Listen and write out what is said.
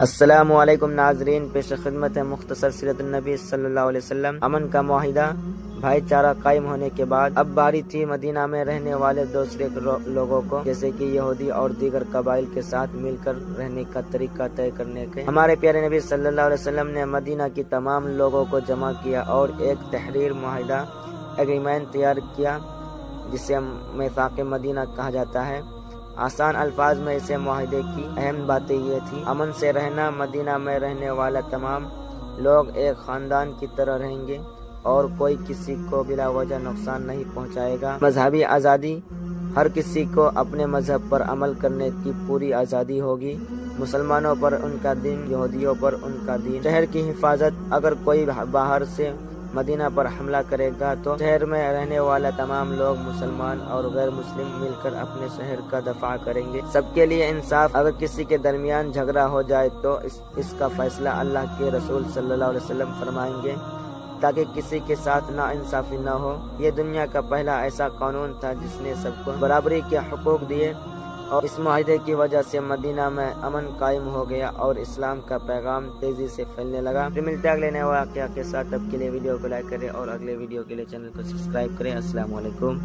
السلام علیکم ناظرین، پیش خدمت ہے مختصر سیرت النبی صلی اللہ علیہ وسلم۔ امن کا معاہدہ، بھائی چارہ قائم ہونے کے بعد اب باری تھی مدینہ میں رہنے والے دوسرے لوگوں کو، جیسے کہ یہودی اور دیگر قبائل کے ساتھ مل کر رہنے کا طریقہ طے کرنے کے۔ ہمارے پیارے نبی صلی اللہ علیہ وسلم نے مدینہ کی تمام لوگوں کو جمع کیا اور ایک تحریر معاہدہ ایگریمنٹ تیار کیا، جسے میثاق مدینہ کہا جاتا ہے۔ آسان الفاظ میں اسے معاہدے کی اہم باتیں یہ تھی: امن سے رہنا، مدینہ میں رہنے والا تمام لوگ ایک خاندان کی طرح رہیں گے اور کوئی کسی کو بلا وجہ نقصان نہیں پہنچائے گا۔ مذہبی آزادی، ہر کسی کو اپنے مذہب پر عمل کرنے کی پوری آزادی ہوگی، مسلمانوں پر ان کا دین، یہودیوں پر ان کا دین۔ شہر کی حفاظت، اگر کوئی باہر سے مدینہ پر حملہ کرے گا تو شہر میں رہنے والا تمام لوگ، مسلمان اور غیر مسلم، مل کر اپنے شہر کا دفاع کریں گے۔ سب کے لیے انصاف، اگر کسی کے درمیان جھگڑا ہو جائے تو اس کا فیصلہ اللہ کے رسول صلی اللہ علیہ وسلم فرمائیں گے، تاکہ کسی کے ساتھ ناانصافی نہ ہو۔ یہ دنیا کا پہلا ایسا قانون تھا جس نے سب کو برابری کے حقوق دیے، اور اس معاہدے کی وجہ سے مدینہ میں امن قائم ہو گیا اور اسلام کا پیغام تیزی سے پھیلنے لگا۔ پھر ملتے ہیں اگلے نئے واقعہ کے ساتھ، تب کے لیے ویڈیو کو لائک کریں اور اگلے ویڈیو کے لیے چینل کو سبسکرائب کریں۔ السلام علیکم۔